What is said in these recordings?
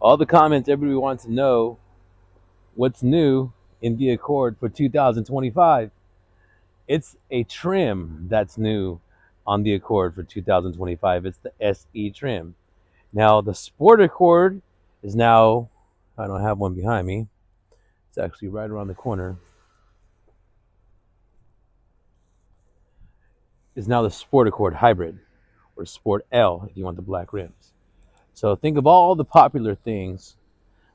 All the comments, everybody wants to know what's new in the Accord for 2025. It's a trim that's new on the Accord for 2025. It's the SE trim. Now, the Sport Accord is now, I don't have one behind me, it's actually right around the corner, is now the Sport Accord Hybrid, or Sport L if you want the black rims. So think of all the popular things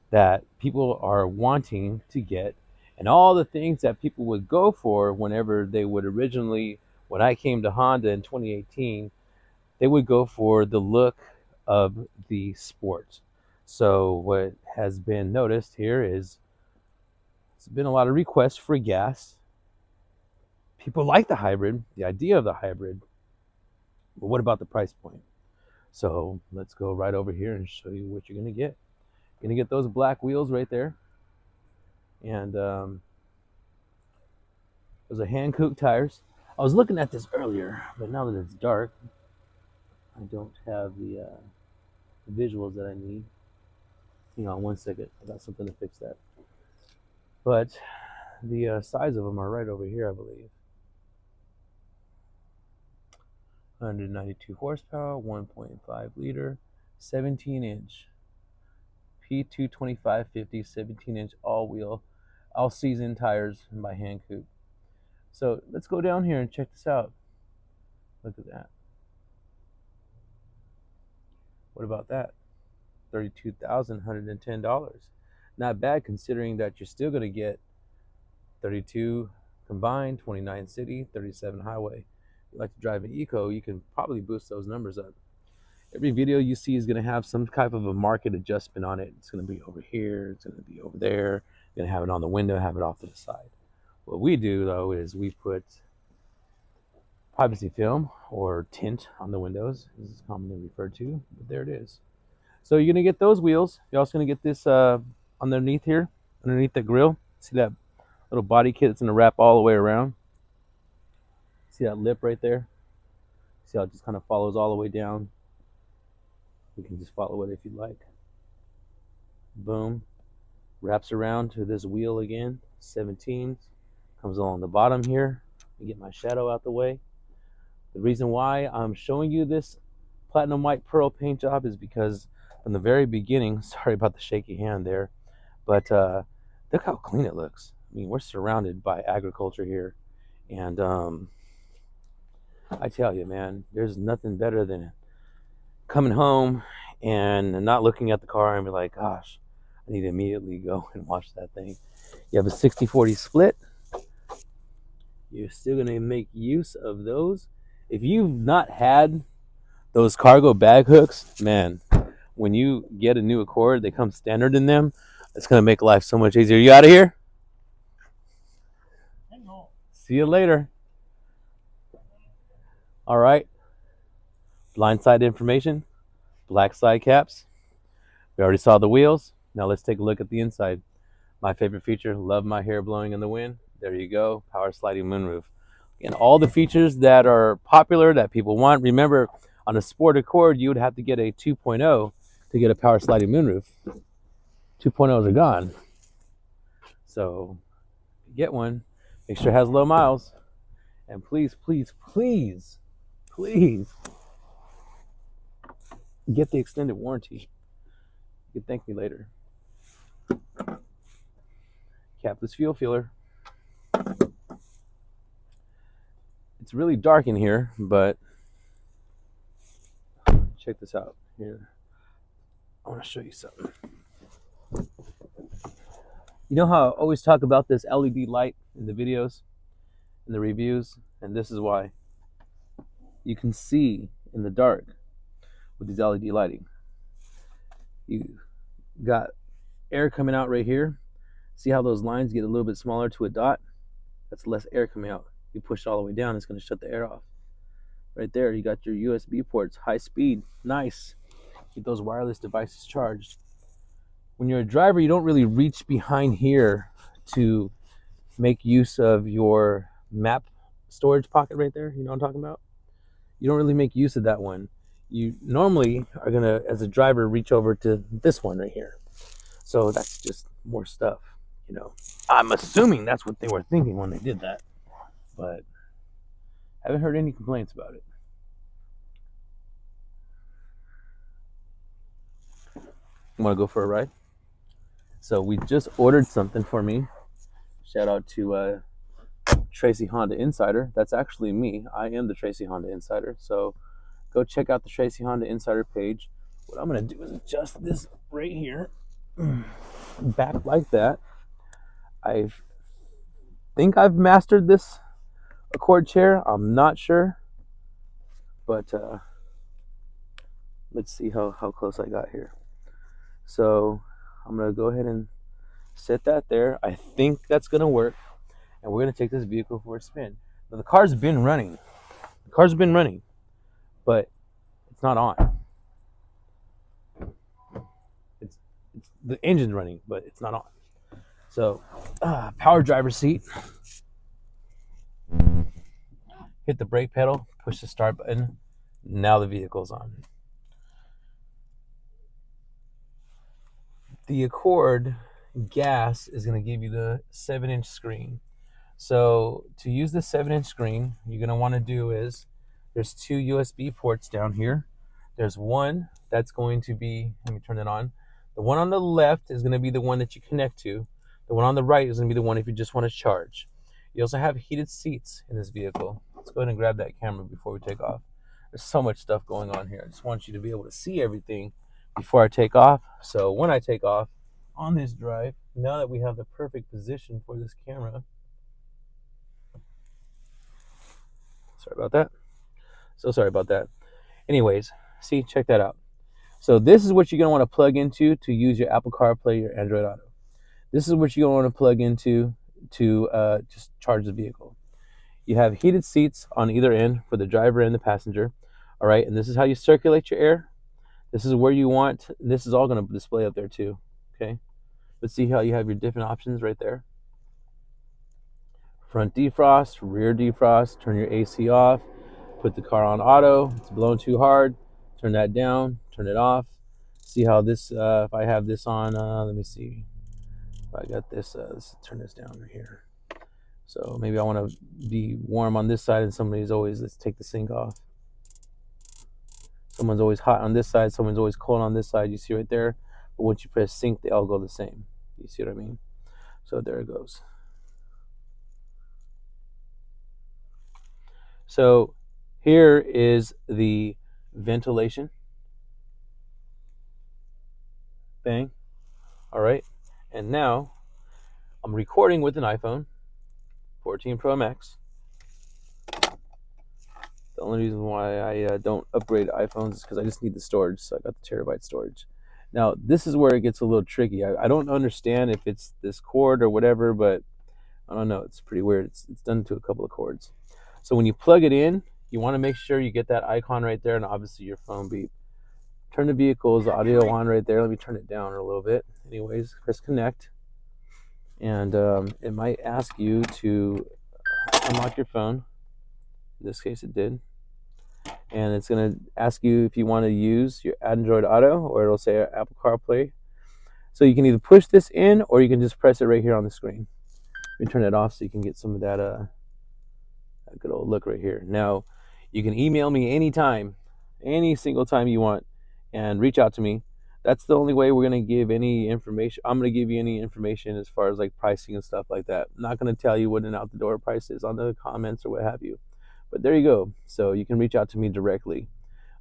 that people are wanting to get and all the things that people would go for whenever they would originally, when I came to Honda in 2018, they would go for the look of the sport. So what has been noticed here is there's been a lot of requests for gas. People like the hybrid, the idea of the hybrid, but what about the price point? So let's go right over here and show you what you're going to get. You're going to get those black wheels right there. And those are Hankook tires. I was looking at this earlier, but now that it's dark, I don't have the visuals that I need. Hang on one second. I got something to fix that. But the size of them are right over here, I believe. 192 horsepower, 1.5 liter, 17-inch. P22550 17-inch all-wheel, all-season tires by Hankook. So let's go down here and check this out. Look at that. What about that? $32,110. Not bad considering that you're still going to get 32 combined, 29 city, 37 highway. If you like to drive an eco, you can probably boost those numbers up. Every video you see is going to have some type of a market adjustment on it. It's going to be over here. It's going to be over there. You're going to have it on the window, have it off to the side. What we do, though, is we put privacy film or tint on the windows. This is commonly referred to, but there it is. So you're going to get those wheels. You're also going to get this underneath here, underneath the grill. See that little body kit that's going to wrap all the way around? See that lip right there? See how it just kind of follows all the way down? You can just follow it if you like. Boom. Wraps around to this wheel again. 17. Comes along the bottom here. Let me get my shadow out the way. The reason why I'm showing you this platinum white pearl paint job is because from the very beginning, sorry about the shaky hand there, but look how clean it looks. I mean, we're surrounded by agriculture here. And I tell you, man, there's nothing better than coming home and not looking at the car and be like, gosh, I need to immediately go and wash that thing. You have a 60-40 split. You're still going to make use of those. If you've not had those cargo bag hooks, man, when you get a new Accord, they come standard in them. It's going to make life so much easier. You out of here? See you later. All right. Blindside information. Black side caps. We already saw the wheels. Now let's take a look at the inside. My favorite feature, love my hair blowing in the wind. There you go, power sliding moonroof. And all the features that are popular that people want. Remember, on a Sport Accord, you would have to get a 2.0 to get a power sliding moonroof. 2.0s are gone. So get one. Make sure it has low miles. And please, please, please, please get the extended warranty. You can thank me later. Capless fuel filler. It's really dark in here, but check this out. Here, I want to show you something. You know how I always talk about this LED light in the videos, in the reviews, and this is why. You can see in the dark with these LED lighting. You got air coming out right here. See how those lines get a little bit smaller to a dot? That's less air coming out. You push it all the way down, it's going to shut the air off. Right there, you got your USB ports, high speed, nice. Keep those wireless devices charged. When you're a driver, you don't really reach behind here to make use of your map storage pocket right there. You know what I'm talking about? You don't really make use of that one. you normally are gonna, as a driver, reach over to this one right here. So that's just more stuff, you know. I'm assuming that's what they were thinking when they did that, but I haven't heard any complaints about it. You want to go for a ride? So we just ordered something for me. Shout out to Tracy Honda Insider. That's actually me. I am the Tracy Honda Insider. So go check out the Tracy Honda Insider page. What I'm going to do is adjust this right here, back like that. I think I've mastered this Accord chair. I'm not sure, but let's see how close I got here. So I'm going to go ahead and set that there. I think that's going to work, and we're going to take this vehicle for a spin. Now, the car's been running. But it's not on. It's the engine's running, but it's not on. So, power driver seat. Hit the brake pedal, push the start button. Now the vehicle's on. The Accord gas is going to give you the 7-inch screen. So to use the 7-inch screen, you're going to want to do is, there's 2 USB ports down here. There's one that's going to be, let me turn it on. The one on the left is going to be the one that you connect to. The one on the right is going to be the one if you just want to charge. You also have heated seats in this vehicle. Let's go ahead and grab that camera before we take off. There's so much stuff going on here. I just want you to be able to see everything before I take off. So when I take off on this drive, now that we have the perfect position for this camera, sorry about that. So sorry about that. Anyways, see, check that out. So this is what you're going to want to plug into to use your Apple CarPlay, your Android Auto. This is what you're going to want to plug into to just charge the vehicle. You have heated seats on either end for the driver and the passenger. All right, and this is how you circulate your air. This is where you want. This is all going to display up there too. Okay, let's see how you have your different options right there. Front defrost, rear defrost, turn your AC off, put the car on auto. It's blowing too hard, turn that down, turn it off. See how this, if I have this on, let me see. If I got this, let's turn this down right here. So maybe I want to be warm on this side and somebody's always, let's take the sink off. Someone's always hot on this side, someone's always cold on this side, you see right there. But once you press sync, they all go the same. You see what I mean? So there it goes. So here is the ventilation. Bang. All right. And now I'm recording with an iPhone 14 Pro Max. The only reason why I don't upgrade iPhones is because I just need the storage. So I got the terabyte storage. Now, this is where it gets a little tricky. I don't understand if it's this cord or whatever, but I don't know. It's pretty weird. It's done to a couple of cords. So when you plug it in, you want to make sure you get that icon right there and obviously your phone beep. Turn the vehicle's audio on right there. Let me turn it down a little bit. Anyways, press connect. And it might ask you to unlock your phone. In this case, it did. And it's going to ask you if you want to use your Android Auto, or it'll say Apple CarPlay. So you can either push this in or you can just press it right here on the screen. Let me turn it off so you can get some of that good old look right here. Now, you can email me anytime, any single time you want, and reach out to me. That's the only way we're going to give any information. I'm going to give you any information as far as like pricing and stuff like that. I'm not going to tell you what an out-the-door price is on the comments or what have you. But there you go. So you can reach out to me directly,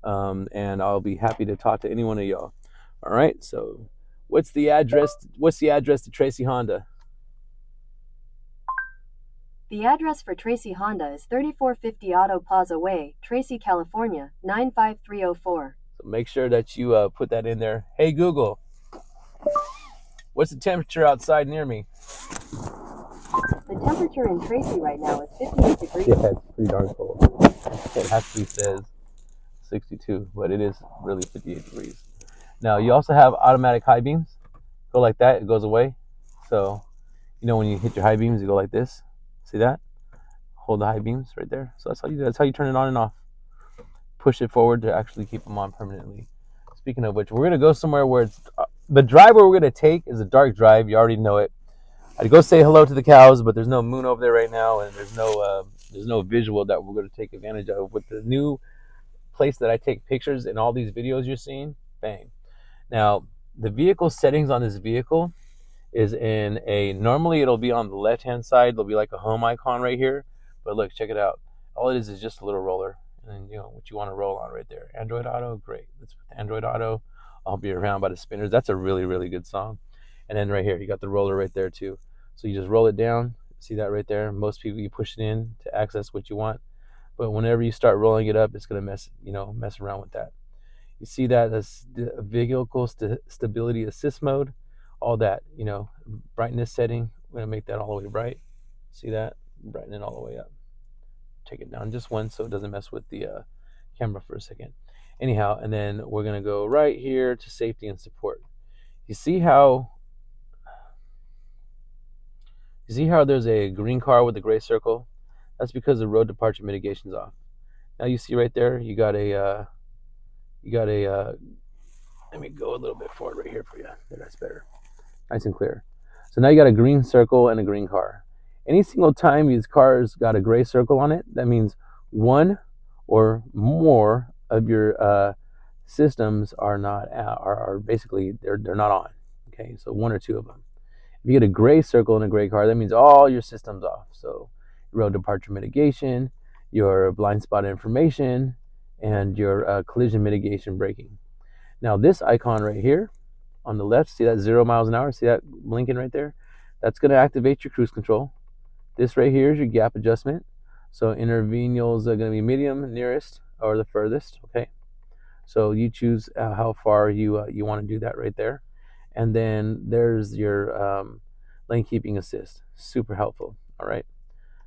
and I'll be happy to talk to any one of y'all. All right. So what's the address? What's the address to Tracy Honda? The address for Tracy Honda is 3450 Auto Plaza Way, Tracy, California, 95304. So make sure that you put that in there. Hey, Google, what's the temperature outside near me? The temperature in Tracy right now is 58 degrees. Yeah, it's pretty darn cold. It actually says 62, but it is really 58 degrees. Now, you also have automatic high beams. Go like that, it goes away. So, you know when you hit your high beams, you go like this. See that? Hold the high beams right there. So that's how you do. That's how you turn it on and off. push it forward to actually keep them on permanently. Speaking of which, we're gonna go somewhere where it's the drive where we're gonna take is a dark drive. You already know it. I'd go say hello to the cows, but there's no moon over there right now, and there's no visual that we're gonna take advantage of with the new place that I take pictures in all these videos you're seeing. Bang. Now the vehicle settings on this vehicle is in a normally it'll be on the left hand side. There'll be like a home icon right here, but look, check it out. All it is just a little roller, and you know what you want to roll on right there. Android Auto, great. Let's put Android Auto. I'll be around by the spinners. That's a really really good song. And then right here, you got the roller right there too. So you just roll it down. See that right there? Most people you push it in to access what you want, but whenever you start rolling it up, it's gonna mess around with that. You see that as the vehicle stability assist mode, all that, brightness setting. We're gonna make that all the way bright. See that? Brighten it all the way up. Take it down just once so it doesn't mess with the camera for a second. Anyhow, and then we're gonna go right here to safety and support. You see how there's a green car with a gray circle? That's because the road departure mitigation is off. Now you see right there, you got a let me go a little bit forward right here for you. There, that's better. Nice and clear. So now you got a green circle and a green car. Any single time these cars got a gray circle on it, that means one or more of your systems are not are basically they're not on. Okay, so one or two of them. If you get a gray circle in a gray car, that means all your systems off. So road departure mitigation, your blind spot information, and your collision mitigation braking. Now this icon right here on the left, see that 0 miles an hour? See that blinking right there? That's going to activate your cruise control. This right here is your gap adjustment. So intervenials are going to be medium, nearest, or the furthest. Okay. So you choose how far you want to do that right there. And then there's your lane keeping assist. Super helpful. All right.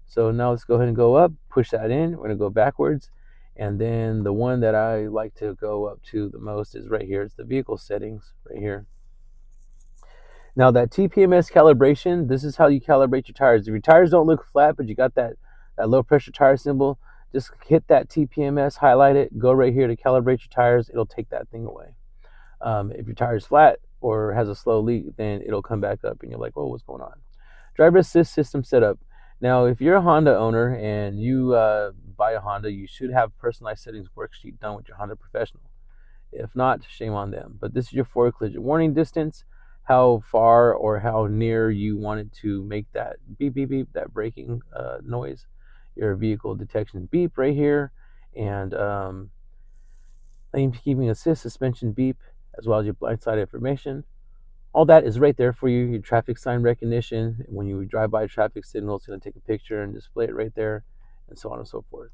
So now let's go ahead and go up, push that in. We're going to go backwards. And then the one that I like to go up to the most is right here. It's the vehicle settings right here. Now that TPMS calibration, this is how you calibrate your tires. If your tires don't look flat, but you got that low pressure tire symbol, just hit that TPMS, highlight it, go right here to calibrate your tires. It'll take that thing away. If your tire's flat or has a slow leak, then it'll come back up and you're like, oh, what's going on? Driver assist system setup. Now, if you're a Honda owner and you buy a Honda, you should have personalized settings worksheet done with your Honda Professional. If not, shame on them. But this is your forward collision warning distance, how far or how near you want it to make that beep, beep, beep, that braking noise. Your vehicle detection beep right here. And lane keeping assist, suspension beep, as well as your blind side information. All that is right there for you. Your traffic sign recognition. When you drive by a traffic signal, it's going to take a picture and display it right there, and so on and so forth.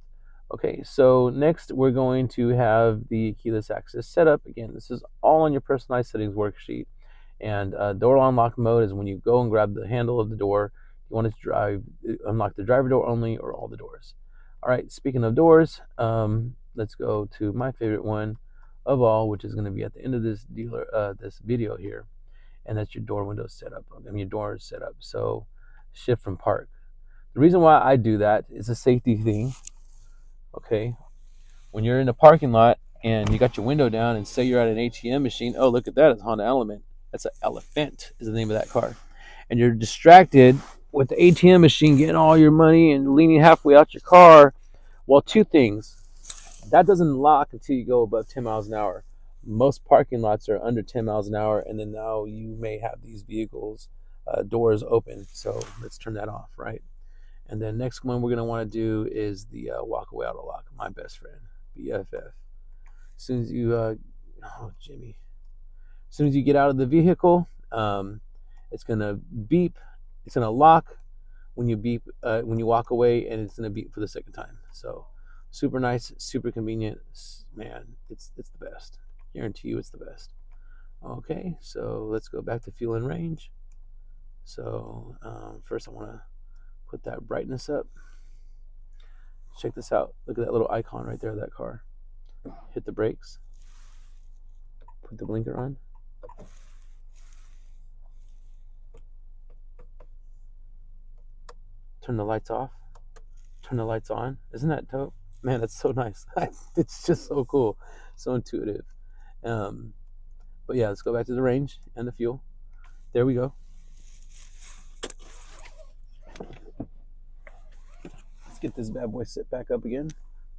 Okay, so next we're going to have the keyless access setup. Again, this is all on your personalized settings worksheet. And door unlock mode is when you go and grab the handle of the door. You want it to unlock the driver door only or all the doors. All right, speaking of doors, let's go to my favorite one of all, which is going to be at the end of this video here. And that's your door window setup. Your door setup. So shift from park. The reason why I do that is a safety thing. Okay, when you're in a parking lot and you got your window down and say you're at an ATM machine, oh look at that, it's a Honda Element. That's an Elephant is the name of that car. And you're distracted with the ATM machine getting all your money and leaning halfway out your car. Well, two things. That doesn't lock until you go above 10 miles an hour. Most parking lots are under 10 miles an hour, and then now you may have these vehicles doors open. So let's turn that off, right? And then next one we're going to want to do is the walkaway auto lock, my best friend, BFF. As soon as you, Jimmy, as soon as you get out of the vehicle, it's going to beep. It's going to lock when you walk away, and it's going to beep for the second time. So super nice, super convenient. Man, it's the best. Guarantee you it's the best. Okay, so let's go back to fuel and range. So first I want to put that brightness up. Check this out. Look at that little icon right there of that car. Hit the brakes. Put the blinker on. Turn the lights off. Turn the lights on. Isn't that dope? Man, that's so nice. It's just so cool, so intuitive. Um, but yeah, let's go back to the range and the fuel. There we go. Let's get this bad boy set back up again.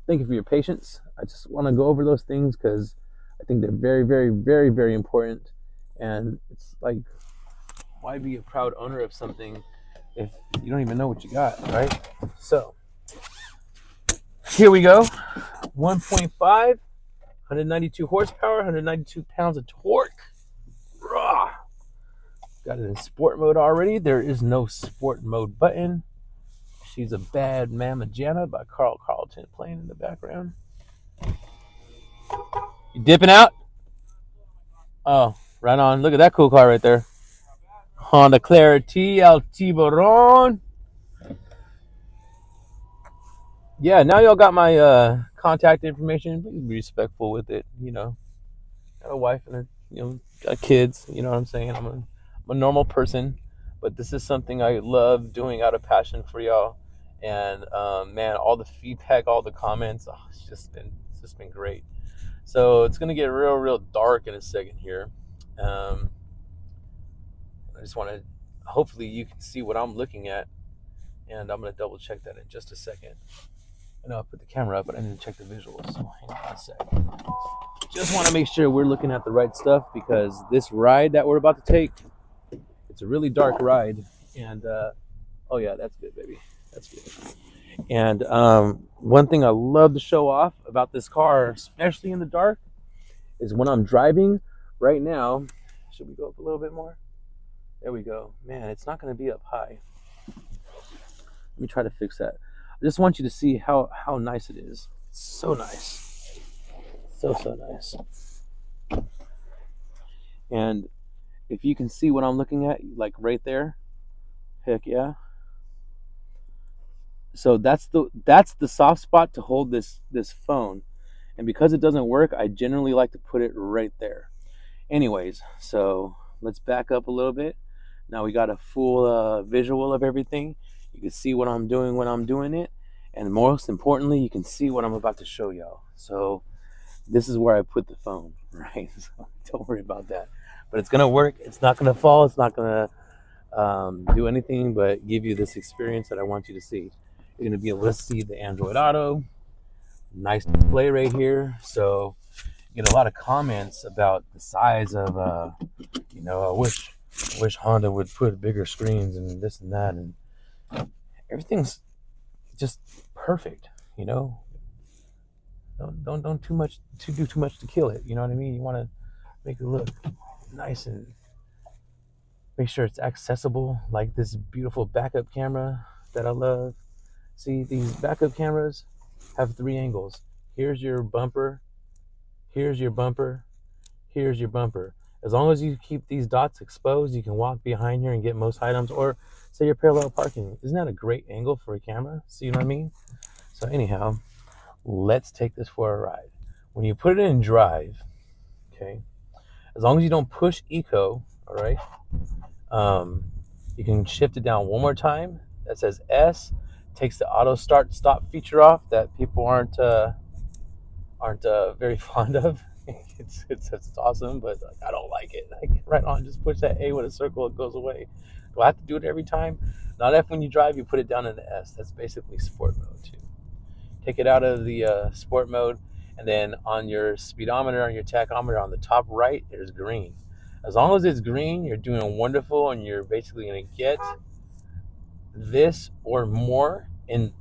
Thank you for your patience. I just want to go over those things because I think they're very, very, very, very important. And it's like, why be a proud owner of something if you don't even know what you got, right? So here we go. 1.5, 192 horsepower, 192 pounds of torque. Rah! Got it in sport mode already. There is no sport mode button. She's a Bad Mama Jana by Carl Carlton playing in the background. You dipping out? Oh, right on. Look at that cool car right there. Honda Clarity El Tiburon. Yeah, now y'all got my contact information. Please be respectful with it. You know, got a wife and got kids. You know what I'm saying? I'm a normal person, but this is something I love doing out of passion for y'all. And man, all the feedback, all the comments, it's just been great. So it's gonna get real dark in a second here. Um, I just want to. Hopefully, you can see what I'm looking at, and I'm gonna double check that in just a second. I know I put the camera up, but I need to check the visuals. So hang on a sec. Just want to make sure we're looking at the right stuff because this ride that we're about to take, it's a really dark ride, and oh yeah, that's good, baby. That's good. And one thing I love to show off about this car, especially in the dark, is when I'm driving right now. Should we go up a little bit more? There we go. Man, it's not going to be up high. Let me try to fix that. I just want you to see how nice it is. It's so nice. So nice. And if you can see what I'm looking at, like right there, heck yeah. So that's the soft spot to hold this phone. And because it doesn't work, I generally like to put it right there. Anyways, so let's back up a little bit. Now we got a full visual of everything. You can see what I'm doing when I'm doing it. And most importantly, you can see what I'm about to show y'all. So this is where I put the phone, right? So don't worry about that. But it's going to work. It's not going to fall. It's not going to do anything but give you this experience that I want you to see. You're going to be able to see the Android Auto. Nice display right here. So you get a lot of comments about the size of, I wish Honda would put bigger screens and this and that. And everything's just perfect, you know. Don't do too much to kill it. You know what I mean? You want to make it look nice and make sure it's accessible, like this beautiful backup camera that I love. See, these backup cameras have 3 angles. Here's your bumper, here's your bumper, here's your bumper. As long as you keep these dots exposed, you can walk behind here and get most items, or say you're parallel parking. Isn't that a great angle for a camera? See what I mean? So anyhow, let's take this for a ride. When you put it in drive, okay, as long as you don't push eco, all right, you can shift it down one more time. That says S, takes the auto start stop feature off that people aren't very fond of. It's awesome, but like, I don't like it. Like, right on, just push that A with a circle, it goes away. Do I have to do it every time? Not if when you drive, you put it down in the S. That's basically sport mode too. Take it out of the sport mode, and then on your speedometer, on your tachometer, on the top right, there's green. As long as it's green, you're doing wonderful, and you're basically going to get this or more in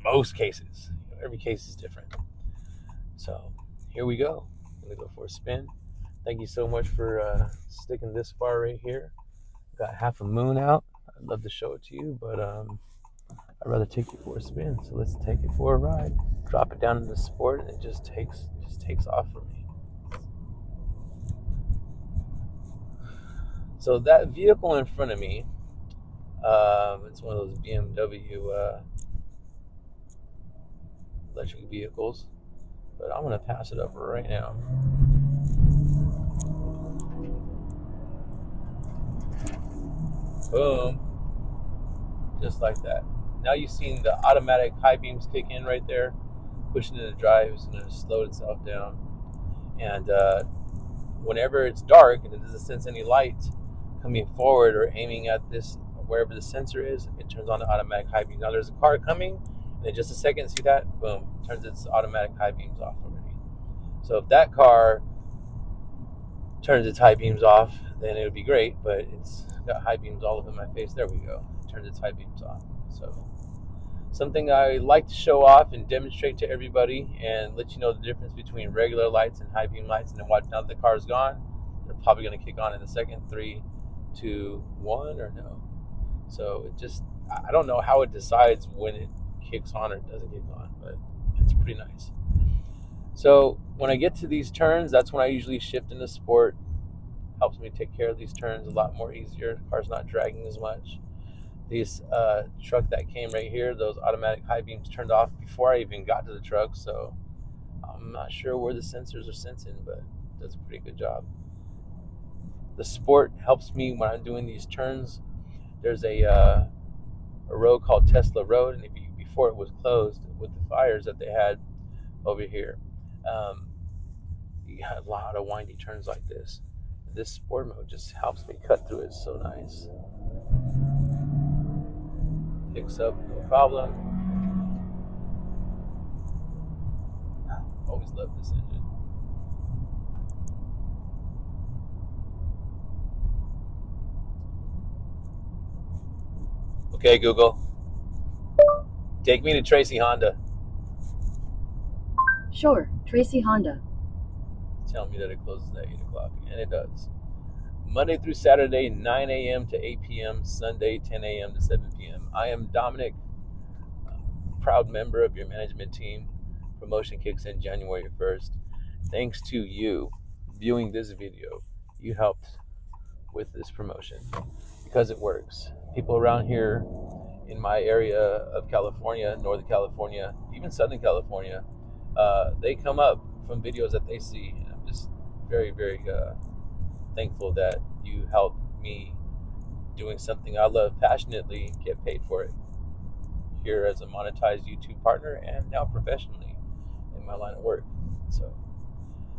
most cases. Every case is different. So here we go. I'm going to go for a spin. Thank you so much for sticking this far right here. Got half a moon out. I'd love to show it to you, but I'd rather take you for a spin. So let's take it for a ride. Drop it down into sport, and it just takes off for me. So that vehicle in front of me, it's one of those BMW electric vehicles, but I'm gonna pass it up right now. Boom, just like that. Now you've seen the automatic high beams kick in right there. pushing it into drive, it's going to slow itself down. And whenever it's dark and it doesn't sense any light coming forward or aiming at this, wherever the sensor is, it turns on the automatic high beams. Now there's a car coming, and in just a second, see that? Boom, turns its automatic high beams off already. So if that car turns its high beams off, then it would be great, but it's got high beams all over my face. There we go. It turns its high beams off. So something I like to show off and demonstrate to everybody and let you know the difference between regular lights and high beam lights. And then watch, now that the car's gone, they're probably going to kick on in a second. 3, 2, 1, or no. So it just, I don't know how it decides when it kicks on or doesn't kick on, but it's pretty nice. So when I get to these turns, that's when I usually shift into sport. Helps me take care of these turns a lot more easier. The car's not dragging as much. This truck that came right here, those automatic high beams turned off before I even got to the truck, so I'm not sure where the sensors are sensing, but it does a pretty good job. The sport helps me when I'm doing these turns. There's a road called Tesla Road, and before it was closed with the fires that they had over here, you had a lot of windy turns like this. This sport mode just helps me cut through it so nice. Picks up no problem. Always love this engine. Okay, Google, take me to Tracy Honda. Sure, Tracy Honda. Tell me that it closes at 8 o'clock, and it does. Monday through Saturday, 9 a.m. to 8 p.m., Sunday, 10 a.m. to 7 p.m. I am DOMiNiC, proud member of your management team. Promotion kicks in January 1st. Thanks to you viewing this video, you helped with this promotion because it works. People around here in my area of California, Northern California, even Southern California, they come up from videos that they see, and I'm just very, very thankful that you help me doing something I love passionately get paid for it here as a monetized YouTube partner and now professionally in my line of work. So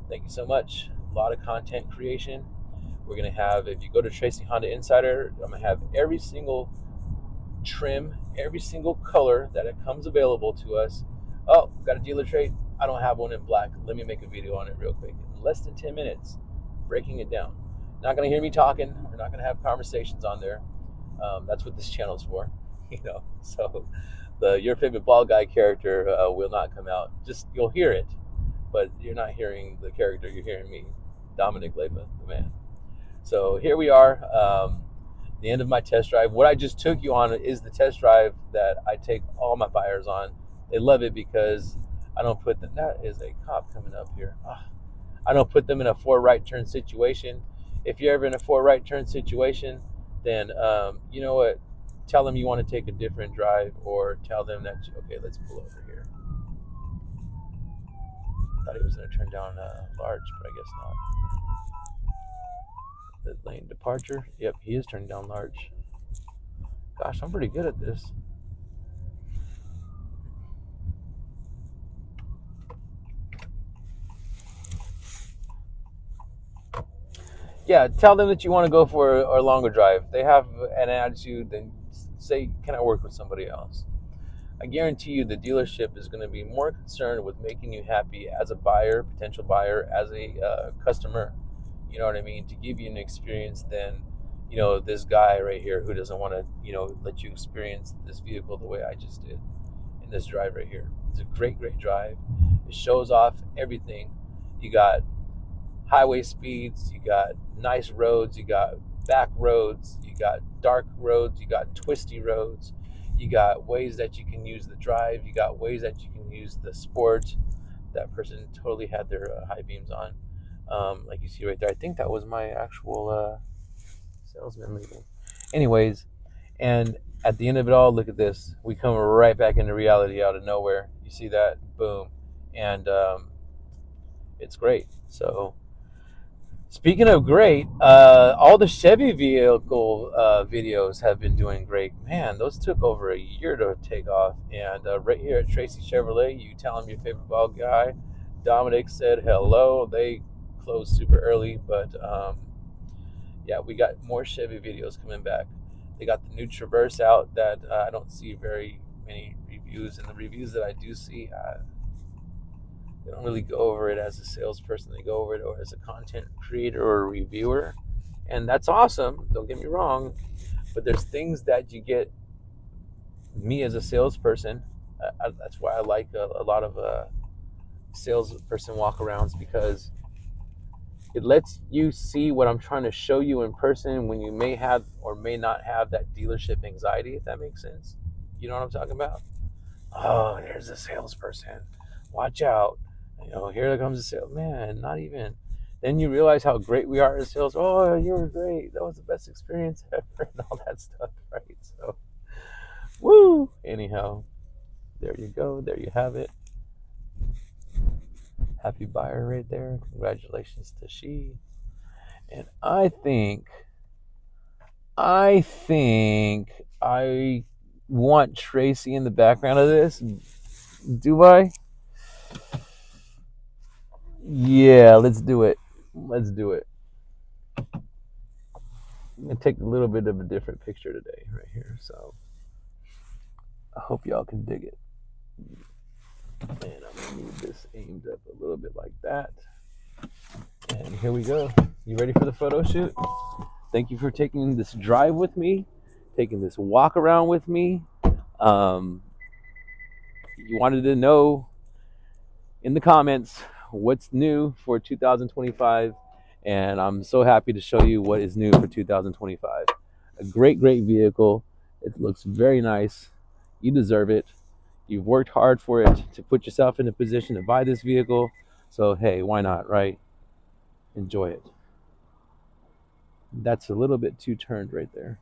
thank you so much. A lot of content creation. We're going to have, if you go to Tracy Honda Insider, I'm going to have every single trim, every single color that it comes available to us. Oh, got a dealer trait? I don't have one in black. Let me make a video on it real quick. In less than 10 minutes, breaking it down. Not going to hear me talking. We're not going to have conversations on there. That's what this channel is for, So your favorite bald guy character will not come out. Just you'll hear it, but you're not hearing the character. You're hearing me, DOMiNiC Leyva, the man. So here we are, the end of my test drive. What I just took you on is the test drive that I take all my buyers on. They love it because I don't put them. That is a cop coming up here. I don't put them in a 4 right turn situation. If you're ever in a 4 right turn situation, then you know what? Tell them you want to take a different drive, or tell them that, okay, let's pull over here. Thought he was going to turn down large, but I guess not. The lane departure. Yep, he is turning down large. Gosh, I'm pretty good at this. Yeah, tell them that you want to go for a longer drive. They have an attitude, then say, can I work with somebody else? I guarantee you the dealership is going to be more concerned with making you happy as a buyer, potential buyer, as a customer, you know what I mean, to give you an experience than, this guy right here who doesn't want to, let you experience this vehicle the way I just did in this drive right here. It's a great, great drive. It shows off everything. You got highway speeds, you got nice roads, you got back roads, you got dark roads, you got twisty roads, you got ways that you can use the drive, you got ways that you can use the sport. That person totally had their high beams on, like you see right there. I think that was my actual salesman leaving. Anyways, and at the end of it all, look at this. We come right back into reality out of nowhere. You see that? Boom. And it's great. So Speaking of great, all the Chevy vehicle videos have been doing great. Man, those took over a year to take off. And right here at Tracy Chevrolet, you tell them your favorite bald guy. DOMiNiC said hello. They closed super early, but yeah, we got more Chevy videos coming back. They got the new Traverse out that I don't see very many reviews, and the reviews that I do see, they don't really go over it as a salesperson. They go over it or as a content creator or a reviewer, and that's awesome. Don't get me wrong, but there's things that you get me as a salesperson. That's why I like a lot of salesperson walkarounds because it lets you see what I'm trying to show you in person when you may have or may not have that dealership anxiety, if that makes sense. You know what I'm talking about? Oh, there's a salesperson. Watch out. You know, here comes a salesman. Not even. Then you realize how great we are as sales. Oh, you were great. That was the best experience ever, and all that stuff, right? So, woo. Anyhow, there you go. There you have it. Happy buyer right there. Congratulations to she. And I want Tracy in the background of this. Do I? Yeah, let's do it. Let's do it. I'm gonna take a little bit of a different picture today, right here. So I hope y'all can dig it. And I'm gonna move this aimed up a little bit like that. And here we go. You ready for the photo shoot? Thank you for taking this drive with me, taking this walk around with me. Um, you wanted to know in the comments what's new for 2025, and I'm so happy to show you what is new for 2025. A great, great vehicle. It looks very nice. You deserve it. You've worked hard for it to put yourself in a position to buy this vehicle. So, hey, why not, right? Enjoy it. That's a little bit too turned right there.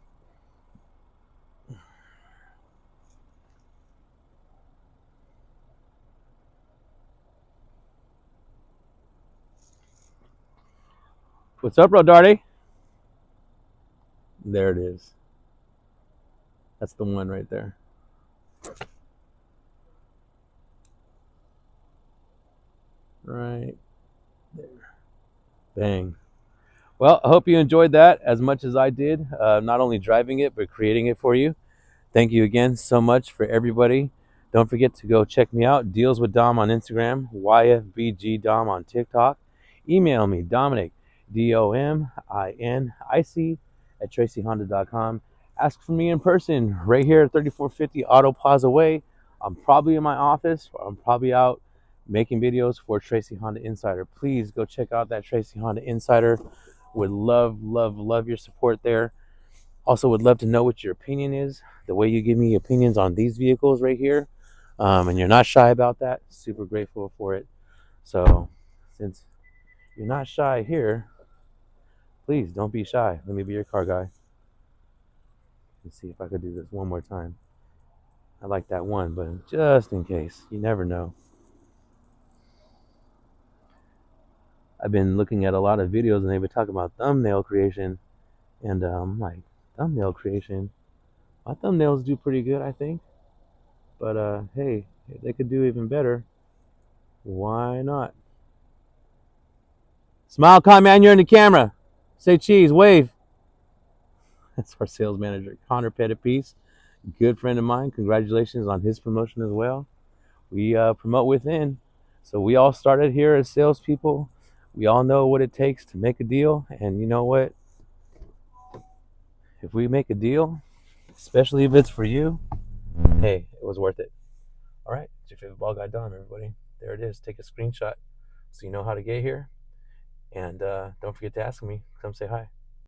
What's up, Rodarty? There it is. That's the one right there. Right there. Bang. Well, I hope you enjoyed that as much as I did, not only driving it, but creating it for you. Thank you again so much for everybody. Don't forget to go check me out. Deals with Dom on Instagram, YFBG Dom on TikTok. Email me, Dominic, DOMINIC, at TracyHonda.com. Ask for me in person right here at 3450 Auto Plaza Way. I'm probably in my office or I'm probably out making videos for Tracy Honda Insider. Please go check out that Tracy Honda Insider. Would love, love, love your support there. Also, would love to know what your opinion is. The way you give me opinions on these vehicles right here, and you're not shy about that. Super grateful for it. So, since you're not shy here, please don't be shy. Let me be your car guy. Let's see if I could do this one more time. I like that one, but just in case, you never know. I've been looking at a lot of videos and they've been talking about thumbnail creation, and I'm like, thumbnail creation? My thumbnails do pretty good, I think. But hey, if they could do even better, why not? Smile, con man, you're in the camera. Say cheese, wave. That's our sales manager, Connor Pettipiece. Good friend of mine. Congratulations on his promotion as well. We promote within. So we all started here as salespeople. We all know what it takes to make a deal. And you know what? If we make a deal, especially if it's for you, hey, it was worth it. All right. It's your favorite ball guy, Dom, everybody. There it is. Take a screenshot so you know how to get here. And don't forget to ask me. Come say hi.